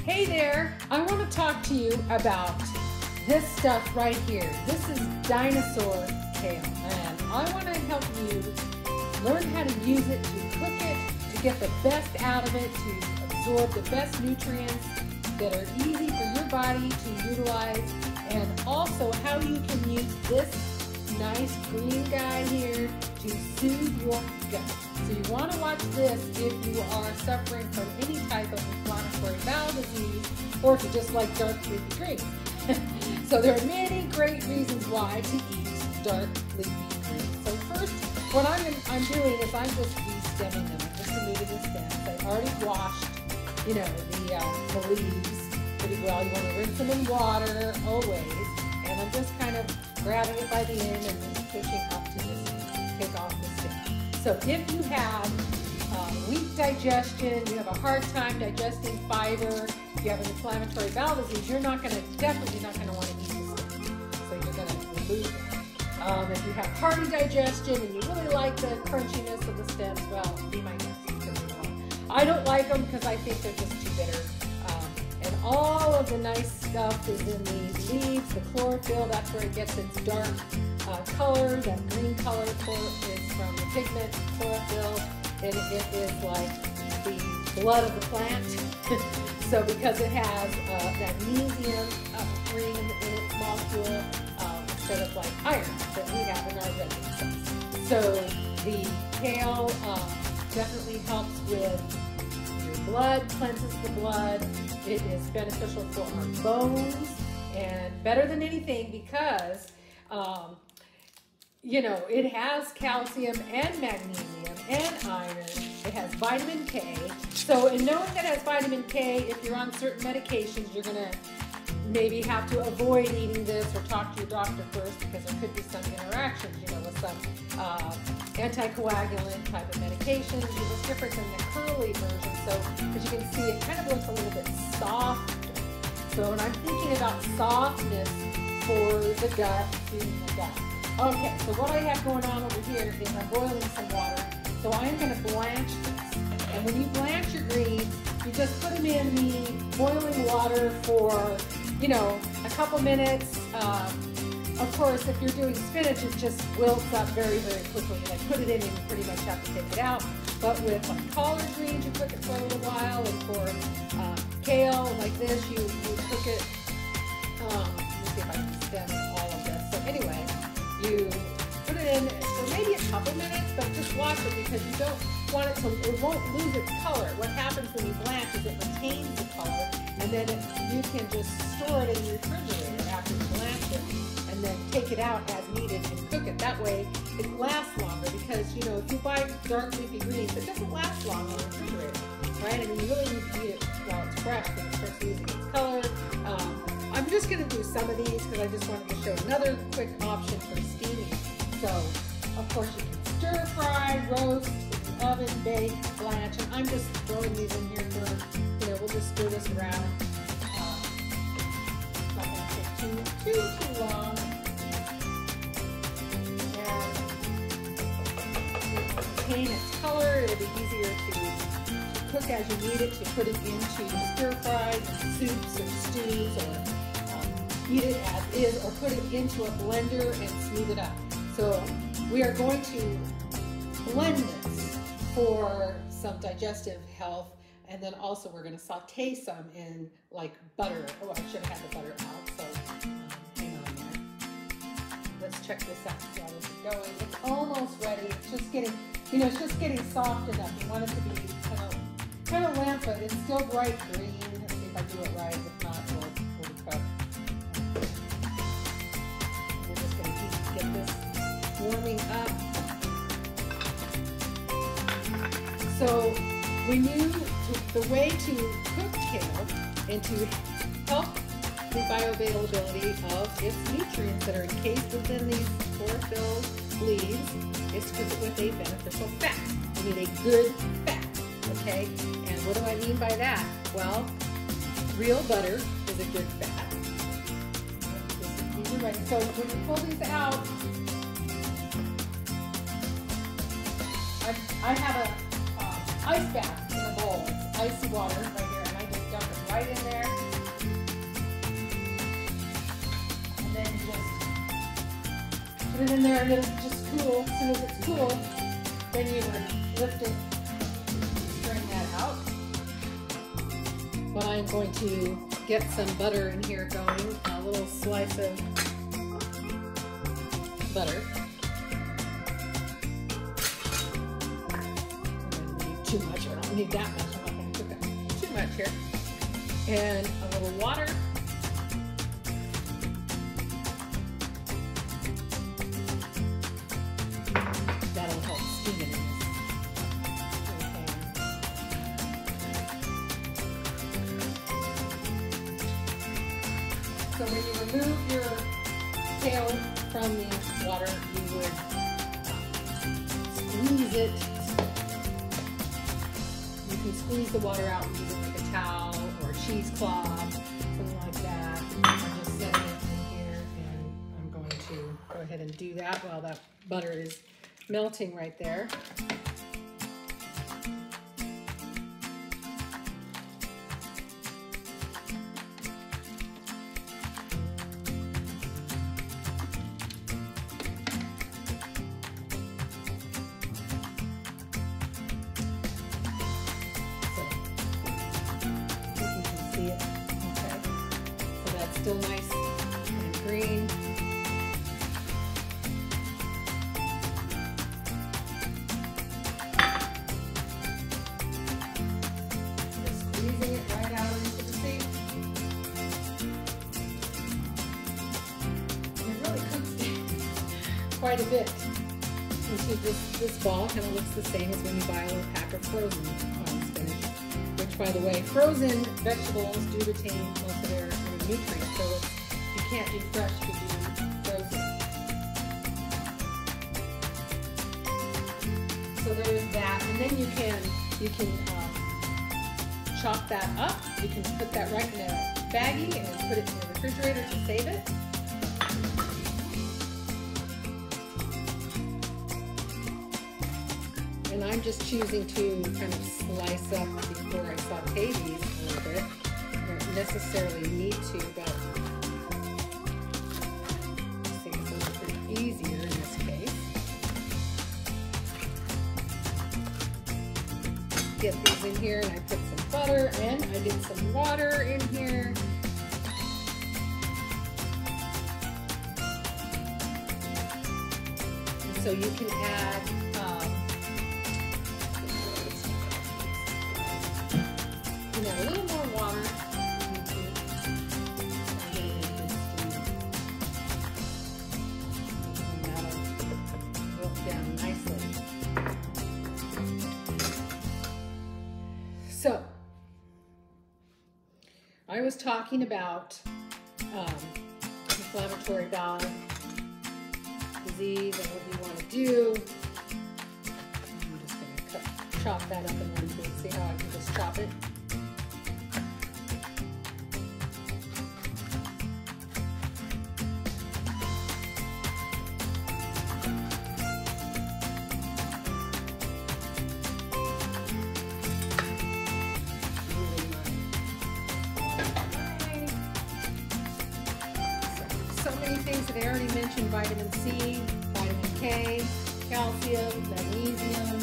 Hey there, I want to talk to you about this stuff right here. This is Dinosaur Kale, and I want to help you learn how to use it, to cook it, to get the best out of it, to absorb the best nutrients that are easy for your body to utilize, and also how you can use this nice green guy here to soothe your gut. So you want to watch this if you are suffering from any type of inflammatory bowel disease, or if you just like dark leafy greens. So there are many great reasons why to eat dark leafy greens. So first, what I'm doing is I'm just de-stemming them. I'm just removing the stems. I've already washed, the leaves pretty well. You want to rinse them in water always, and I'm just kind of grabbing it by the end and then pushing up to just take off the stem. So if you have weak digestion, you have a hard time digesting fiber, if you have an inflammatory bowel disease, you're definitely not going to want to eat the stem. So you're going to remove it. If you have hearty digestion and you really like the crunchiness of the stems, well, be my guest. I don't like them because I think they're just too bitter. And all of the nice stuff is in these leaves, the chlorophyll, that's where it gets its dark color. That green color is from the pigment chlorophyll, and it is like the blood of the plant. So because it has magnesium ring in its molecule instead of like iron that we have in our red meat cells. So the kale definitely helps with your blood, cleanses the blood. It is beneficial for our bones, and better than anything because it has calcium and magnesium and iron. It has vitamin K. So in knowing that it has vitamin K, if you're on certain medications, you're going to maybe have to avoid eating this or talk to your doctor first, because there could be some interactions, with some anticoagulant type of medications. It was different than the curly version. So as you can see, it kind of looks a little bit softer. So when I'm thinking about softness for the gut, feeding the gut. Okay, so what I have going on over here is I'm boiling some water. So I am going to blanch this. And when you blanch your greens, you just put them in the boiling water for, a couple minutes. Of course, if you're doing spinach, it just wilts up very, very quickly. Like put it in and you pretty much have to take it out. But with collard greens, you cook it for a little while. And for kale like this, you cook it. Let me see if I can stem all of this. So anyway, you put it in for maybe a couple minutes, but just watch it because you don't want it it won't lose its color. What happens when you blanch is it retains the color, and then you can just store it in the refrigerator after you blanch it, and then take it out as needed and cook it. That way it lasts longer, because if you buy dark leafy greens, it doesn't last long in the refrigerator, right? I mean, you really need to eat it while it's fresh when it starts losing its color. I'm just going to do some of these because I just wanted to show another quick option for steaming. So, of course, you can stir fry, roast, oven, bake, blanch, and I'm just throwing these in here for, we'll just stir this around. Not going to take too long. And to retain its color, it'll be easier to cook as you need it, to put it into stir fries and soups or stews, or eat it as is, or put it into a blender and smooth it up. So we are going to blend this for some digestive health, and then also we're going to saute some in like butter. Oh, I should have had the butter out, so hang on there. Let's check this out. See how this is going. It's almost ready. It's just getting, it's just getting soft enough. You want it to be kind of lamp, but it's still bright green. Let's see if I do it right. If not, we'll cook. We're just going to get this warming up. So the way to cook kale and to help the bioavailability of its nutrients that are encased within these chlorophyll leaves is to cook it with a beneficial fat. You need a good fat, okay? And what do I mean by that? Well, real butter is a good fat. These are ready. So when you pull these out, I have a ice bath in a bowl. It's icy water right here, and I just dump it right in there. And then just put it in there and it'll just cool. As soon as it's cool, then you would lift it, strain that out. But I'm going to get some butter in here going, a little slice of butter. Too much, I don't need that much. I'm not going to cook up too much here. And a little water. That'll help steam it in this. Okay. So when you remove your kale from the water, you would squeeze it. You can squeeze the water out using like a towel or a cheesecloth, something like that. I'm just setting it in here, and I'm going to go ahead and do that while that butter is melting right there. Still nice and green. Just squeezing it right out into the sink. And it really cooks quite a bit. You see this ball kind of looks the same as when you buy a little pack of frozen spinach. Which, by the way, frozen vegetables do retain most of their nutrients, so you can't do fresh, you can do frozen. So there's that, and then you can chop that up. You can put that right in a baggie and then put it in the refrigerator to save it. And I'm just choosing to kind of slice up before I saute these a little bit. Necessarily need to, but I think it's a little bit easier in this case. Get these in here, and I put some butter and I did some water in here. And so you can add a little more water. So, I was talking about inflammatory bowel disease and what you want to do. I'm just going to chop that up in one piece. See how I can just chop it? Things that I already mentioned: vitamin C, vitamin K, calcium, magnesium.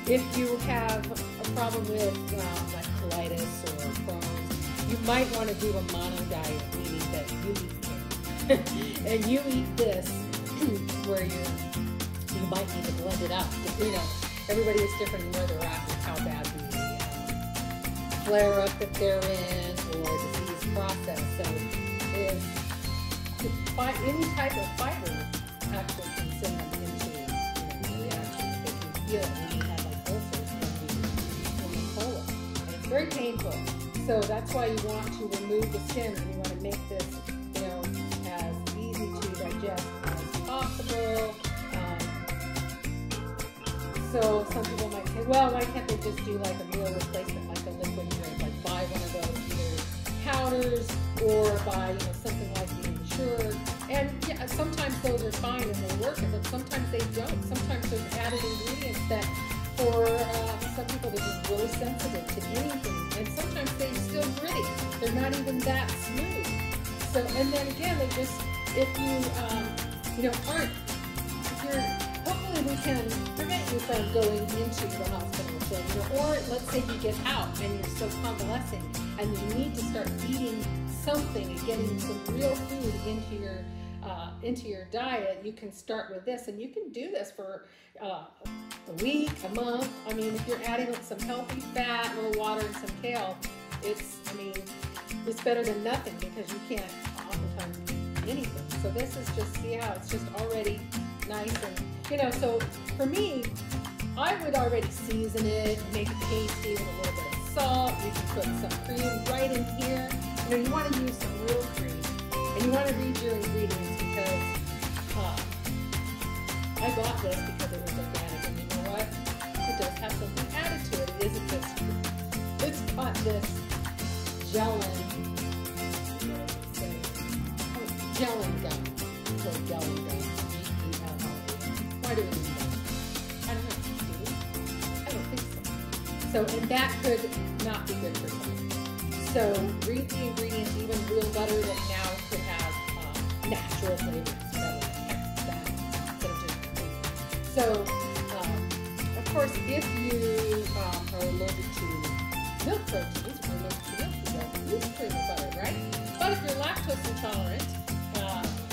If you have a problem with like colitis or Crohn's, you might want to do a mono diet, meaning that you eat kale. And you eat this where you might need to blend it up. You know, everybody is different in where they're at with how bad the flare-up that they're in or disease process. So if any type of fiber actually can send them into the reaction. They can feel it when you have like ulcers in the colon. And it's very painful. So that's why you want to remove the skin, and you want to make this, you know, as easy to digest as possible. So some people might say, well, why can't they just do like a meal replacement, like a liquid drink, like buy one of those either powders or buy, you know, something like the Ensure. And yeah, sometimes those are fine and they work, but sometimes they don't. Sometimes there's added ingredients that for some people they're just really sensitive to anything. And sometimes they They're not even that smooth. So, and then again, they just, if you, you know, aren't, if you're, hopefully we can prevent you from going into the hospital. So, you know, or let's say you get out and you're still convalescing and you need to start eating something and getting some real food into your diet. You can start with this, and you can do this for a week, a month. I mean, if you're adding like some healthy fat, a little water, and some kale, it's, I mean, it's better than nothing because you can't oftentimes eat anything. So this is just, see how it's just already nice and, you know, so for me, I would already season it, make it tasty with a little bit of salt. You can put some cream right in here. You know, you want to use some real cream, and you want to read your ingredients because I bought this because it was organic, and you know what? It does have something added to it. It isn't just, it's got this gelin gum. So gelin gum. Why do we need that? I don't know. I don't think so. So, and that could not be good for someone. So read the ingredients, even real butter that now could have natural flavors rather than that instead of just cream. So, of course, if you are allergic to milk proteins, or allergic to milk, you don't use cream or butter, right? But if you're lactose intolerant,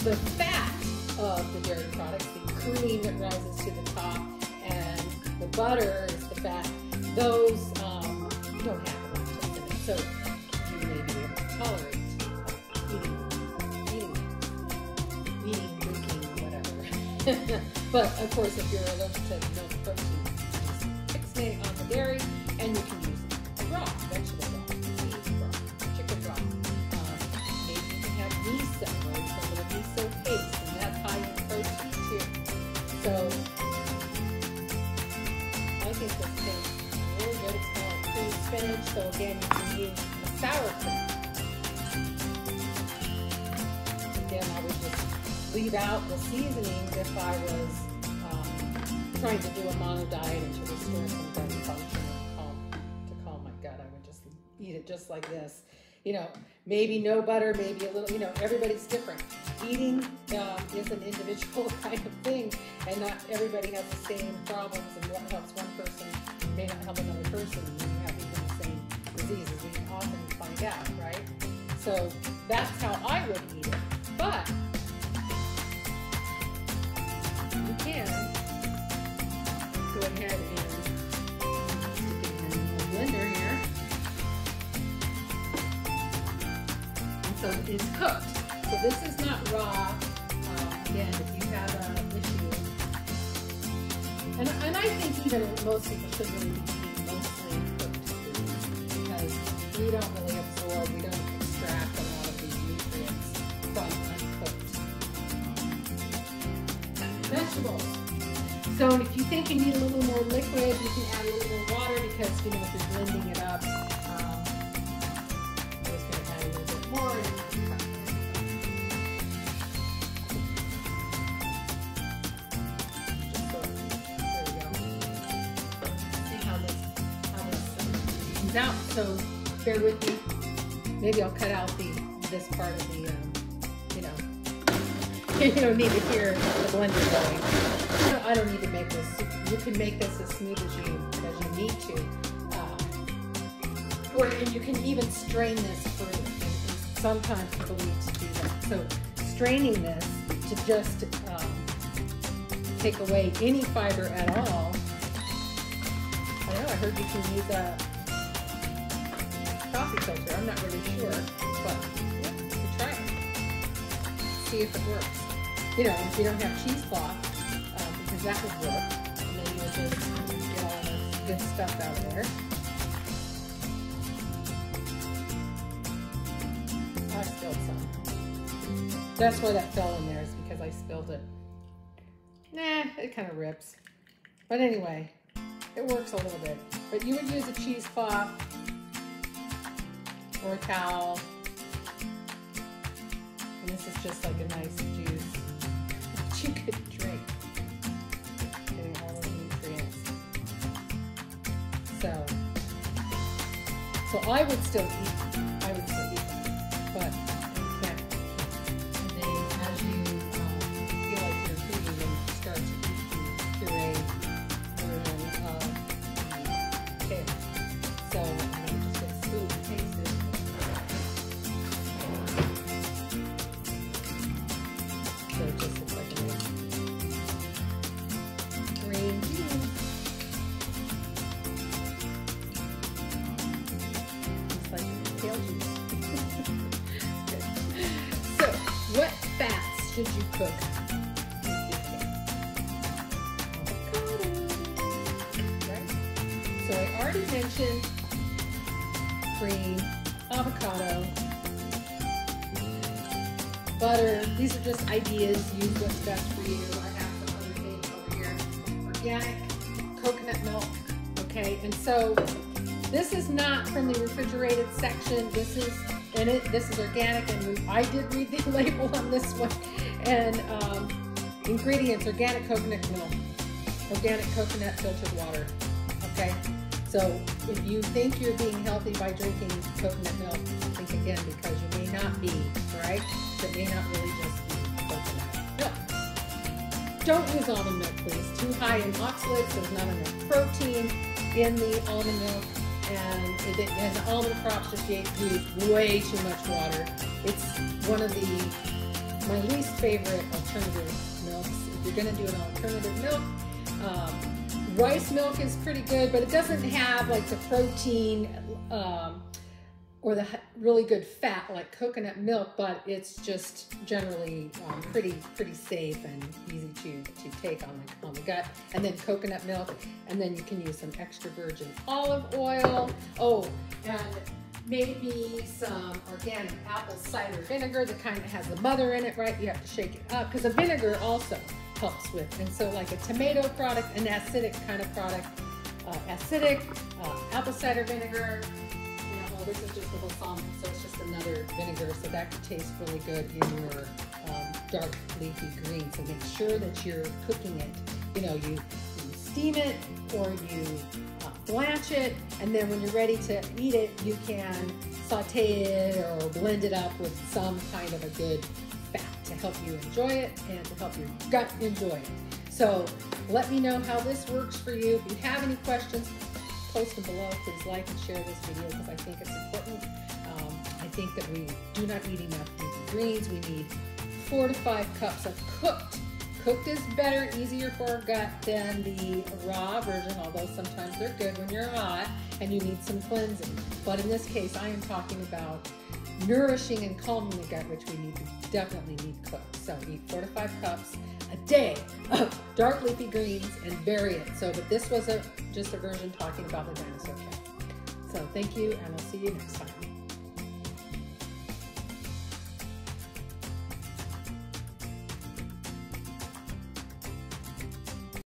the fat of the dairy products, the cream that rises to the top, and the butter is the fat, those don't have lactose in it. So you may be able to tolerate eating, drinking, whatever. But of course, if you're allergic to milk protein, just fixate on the dairy, and you can use a broth, vegetable broth, beef broth, chicken broth. Maybe you can have miso, or some little miso paste, and that's high in protein too. So I think this tastes really good. It's called cream spinach. So again, you can use a sour cream. Again, I would just leave out the seasonings if I was trying to do a mono diet and to restore some gut function to calm my gut. I would just eat it just like this. You know, maybe no butter, maybe a little, you know, everybody's different. Eating is an individual kind of thing, and not everybody has the same problems, and what helps one person may not help another person when you have even the same diseases. We can often find out, right? So that's how I would eat it. But you can go ahead and stick it in the blender here. And so it's cooked. So this is not raw. Again, if you have an issue, and I think even most people should really be eating mostly cooked food because we don't really absorb, we don't extract a lot of these nutrients from uncooked vegetables. So if you think you need a little more liquid, you can add a little more water because, you know, if you're blending it up, I'm just going to add a little bit more. Out, so bear with me. Maybe I'll cut out this part of the, you know, you don't need to hear the blender going. I don't need to make this. You can make this as smooth as you need to, or and you can even strain this through. And sometimes people need to do that. So straining this to just take away any fiber at all. I know I heard you can use a coffee filter. I'm not really sure, but yeah, you can try it. See if it works. You know, if you don't have cheesecloth, because that would work, and then you would just get all this good stuff out of there. I spilled some. That's why that fell in there, is because I spilled it. Nah, it kind of rips. But anyway, it works a little bit. But you would use a cheesecloth or a towel. And this is just like a nice juice that you could drink. Getting all the nutrients. So I would still eat but you can't. And then as you feel like you're feeding, then you start to eat the puree version of the kale. So I'm going to just get spoon and taste it. So it just looks like a nice green juice. It's like kale juice. So, what fats should you cook with your kale? Avocado. Right? So I already mentioned cream, avocado, butter. These are just ideas. Use what's best for you. I have some other things over here. Organic coconut milk. Okay, and so this is not from the refrigerated section. This is this is organic, and I did read the label on this one. And ingredients: organic coconut milk, organic coconut filtered water. Okay, so if you think you're being healthy by drinking coconut milk, think again, because you may not be, right? It may not really just be coconut milk. Don't use almond milk, please. Too high in oxalates. There's not enough protein in the almond milk, and the almond crops just use way too much water. It's one of my least favorite alternative milks. If you're going to do an alternative milk, rice milk is pretty good, but it doesn't have like the protein or the really good fat like coconut milk, but it's just generally pretty safe and easy to take on the gut. And then coconut milk, and then you can use some extra virgin olive oil. Oh, and maybe some organic apple cider vinegar, the kind that has the mother in it, right? You have to shake it up because the vinegar also helps with. And so like a tomato product, an acidic kind of product, apple cider vinegar. This is just a balsamic, so it's just another vinegar, so that could taste really good in your dark leafy greens. So make sure that you're cooking it. You know, you steam it or you blanch it, and then when you're ready to eat it, you can saute it or blend it up with some kind of a good fat to help you enjoy it and to help your gut enjoy it. So let me know how this works for you. If you have any questions, post them below. Please like and share this video because I think it's important. I think that we do not eat enough leafy greens. We need 4 to 5 cups of cooked. Cooked is better, easier for our gut than the raw version, although sometimes they're good when you're hot and you need some cleansing. But in this case, I am talking about nourishing and calming the gut, which we definitely need cooked. So eat 4 to 5 cups a day of dark leafy greens and vary it. So, but this was just a version talking about the dinosaur kale. So thank you, and I'll see you next time.